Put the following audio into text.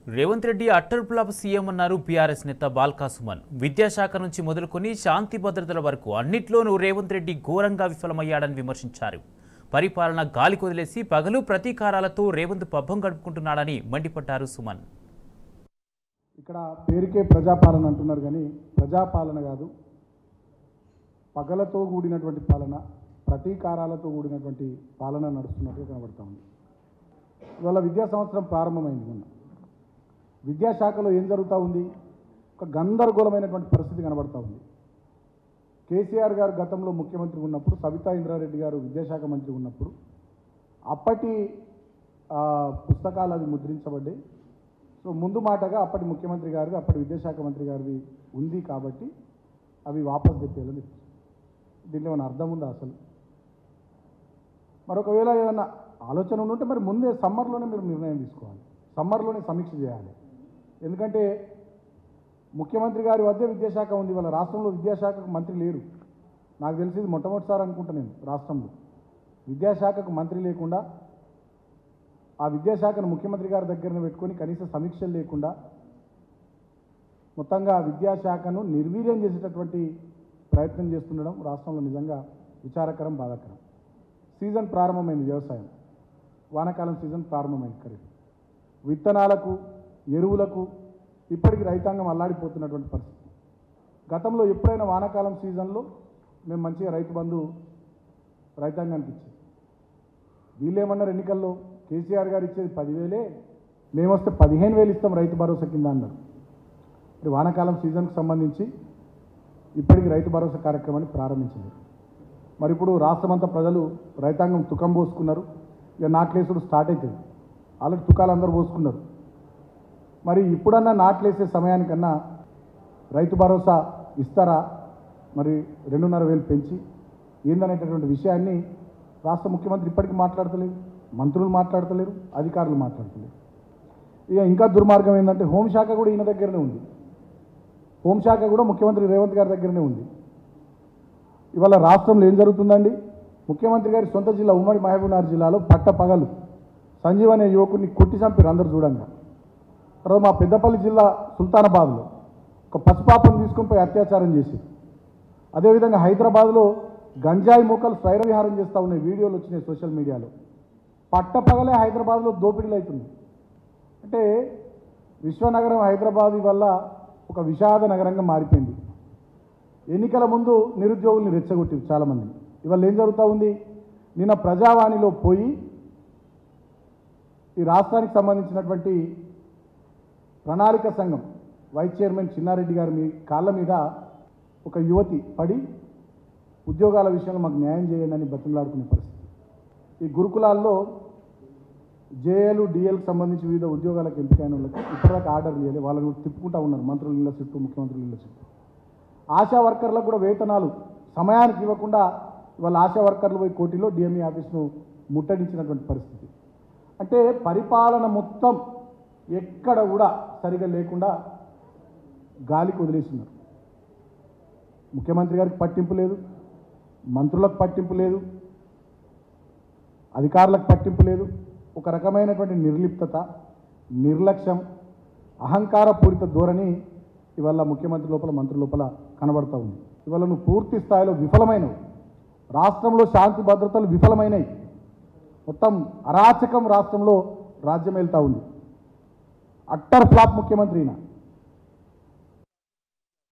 Revanth Reddy utter flop CM అన్నారు BRS నేత బాల్కా సుమన్. విద్యాశాఖ నుంచి మొదలుకొని శాంతి భద్రతల వరకు అన్నిట్లోనూ రేవంత్ రెడ్డి ఘోరంగా విఫలమయ్యాడని విమర్శించారు. పరిపాలన గాలి కొదిలేసి పగలు ప్రతీకారాలతో రేవంత్ పబ్బం గడుపుకుంటున్నాడని మండిపడ్డారు సుమన్. ఇక్కడ పేరుకే ప్రజాపాలన అంటున్నారు కానీ ప్రజాపాలన కాదు, పగలతో కూడినటువంటి పాలన, ప్రతీకారాలతో కూడినటువంటి పాలన నడుస్తున్నట్టుగా కనబడతా ఉంది. ఇవాళ విద్యా సంవత్సరం ప్రారంభమైంది. మొన్న విద్యాశాఖలో ఏం జరుగుతూ ఉంది? ఒక గందరగోళమైనటువంటి పరిస్థితి కనబడతా ఉంది. కేసీఆర్ గారు గతంలో ముఖ్యమంత్రి ఉన్నప్పుడు, సబితా ఇంద్రారెడ్డి గారు విద్యాశాఖ మంత్రి ఉన్నప్పుడు అప్పటి పుస్తకాలు అవి ముద్రించబడ్డాయి. సో ముందు మాటగా అప్పటి ముఖ్యమంత్రి గారిది, అప్పటి విద్యాశాఖ మంత్రి గారిది ఉంది కాబట్టి అవి వాపసు తెప్పేయాలని. దీంట్లో ఏమైనా అర్థం ఉందా అసలు? మరొకవేళ ఏదైనా ఆలోచన ఉంటే మరి ముందే సమ్మర్లోనే మీరు నిర్ణయం తీసుకోవాలి, సమ్మర్లోనే సమీక్ష చేయాలి. ఎందుకంటే ముఖ్యమంత్రి గారి వద్దే విద్యాశాఖ ఉంది. వాళ్ళ రాష్ట్రంలో విద్యాశాఖకు మంత్రి లేరు. నాకు తెలిసింది మొట్టమొదటిసారి అనుకుంటా నేను రాష్ట్రంలో విద్యాశాఖకు మంత్రి లేకుండా, ఆ విద్యాశాఖను ముఖ్యమంత్రి గారి దగ్గరనే పెట్టుకొని కనీస సమీక్షలు లేకుండా మొత్తంగా విద్యాశాఖను నిర్వీర్యం చేసేటటువంటి ప్రయత్నం చేస్తుండడం రాష్ట్రంలో నిజంగా విచారకరం, బాధాకరం. సీజన్ ప్రారంభమైంది, వ్యవసాయం వానాకాలం సీజన్ ప్రారంభమైంది. ఖరీఫ్ విత్తనాలకు, ఎరువులకు ఇప్పటికీ రైతాంగం అల్లాడిపోతున్నటువంటి పరిస్థితి. గతంలో ఎప్పుడైనా వానాకాలం సీజన్లో మేము మంచిగా రైతు బంధు రైతాంగానికి ఇచ్చాం. వీళ్ళేమన్నారు ఎన్నికల్లో, కేసీఆర్ గారు ఇచ్చేది 10,000, మేము వస్తే 15,000 ఇస్తాం రైతు భరోసా కింద అన్నారు. మరి వానాకాలం సీజన్కి సంబంధించి ఇప్పటికీ రైతు భరోసా కార్యక్రమాన్ని ప్రారంభించింది. మరి ఇప్పుడు రాష్ట్రమంతా ప్రజలు రైతాంగం తుకం పోసుకున్నారు. ఇక నాట్లేసుడు స్టార్ట్ అవుతుంది. ఆల్రెడీ తుకాలు అందరూ పోసుకున్నారు. మరి ఇప్పుడన్నా నాట్లేసే సమయానికన్నా రైతు భరోసా ఇస్తారా, మరి 2,500 పెంచి ఏందనేటటువంటి విషయాన్ని రాష్ట్ర ముఖ్యమంత్రి ఇప్పటికీ మాట్లాడతలేరు, మంత్రులు మాట్లాడతలేరు, అధికారులు మాట్లాడతలేరు. ఇక ఇంకా దుర్మార్గం ఏంటంటే హోంశాఖ కూడా ఈయన దగ్గరనే ఉంది. హోంశాఖ కూడా ముఖ్యమంత్రి రేవంత్ గారి దగ్గరనే ఉంది. ఇవాళ రాష్ట్రంలో ఏం జరుగుతుందండి? ముఖ్యమంత్రి గారి సొంత జిల్లా ఉమ్మడి మహబూబ్నగర్ జిల్లాలో పట్ట పగలు సంజీవ్ అనే యువకుడిని కొట్టి చంపారు అందరూ చూడంగా. తర్వాత మా పెద్దపల్లి జిల్లా సుల్తానాబాద్లో ఒక పసిపాపను తీసుకొని పోయి అత్యాచారం చేసి, అదేవిధంగా హైదరాబాద్లో గంజాయి మూకలు స్వైర విహారం చేస్తూ ఉన్నాయి, వీడియోలు వచ్చినాయి సోషల్ మీడియాలో. పట్టపగలే హైదరాబాద్లో దోపిడీలు అవుతుంది. అంటే విశ్వనగరం హైదరాబాద్ వల్ల ఒక విషాద నగరంగా మారిపోయింది. ఎన్నికల ముందు నిరుద్యోగుల్ని రెచ్చగొట్టింది చాలామంది. ఇవాళ ఏం జరుగుతూ ఉంది? నిన్న ప్రజావాణిలో పోయి ఈ రాష్ట్రానికి సంబంధించినటువంటి ప్రణాళిక సంఘం వైస్ చైర్మన్ చిన్నారెడ్డి గారి కాళ్ళ మీద ఒక యువతి పడి ఉద్యోగాల విషయంలో మాకు న్యాయం చేయండి అని బతిమలాడుకునే పరిస్థితి. ఈ గురుకులాల్లో జేఏలు, డిఎల్కి సంబంధించి వివిధ ఉద్యోగాలకు ఎంపికైన వాళ్ళకి ఇప్పటిదాకా ఆర్డర్ చేయాలి. వాళ్ళని తిప్పుకుంటూ ఉన్నారు మంత్రుల ఇళ్ళ చుట్టూ, ముఖ్యమంత్రుల ఇళ్ళ చుట్టూ. ఆశా వర్కర్లకు కూడా వేతనాలు సమయానికి ఇవ్వకుండా ఇవాళ ఆశా వర్కర్లు పోయి కోటిలో డిఎంఈ ఆఫీస్ను ముట్టడించినటువంటి పరిస్థితి. అంటే పరిపాలన మొత్తం ఎక్కడ కూడా సరిగా లేకుండా గాలికి వదిలేస్తున్నారు. ముఖ్యమంత్రి గారికి పట్టింపు లేదు, మంత్రులకు పట్టింపు లేదు, అధికారులకు పట్టింపు లేదు. ఒక రకమైనటువంటి నిర్లిప్తత, నిర్లక్ష్యం, అహంకారపూరిత ధోరణి ఇవాళ ముఖ్యమంత్రి లోపల, మంత్రి లోపల కనబడతా ఉంది. ఇవాళ నువ్వు పూర్తి స్థాయిలో విఫలమైనవు. రాష్ట్రంలో శాంతి భద్రతలు విఫలమైనవి. మొత్తం అరాచకం రాష్ట్రంలో రాజ్యం వెళ్తూ ఉంది. అట్టర్ ఫ్లాప్ ముఖ్యమంత్రి.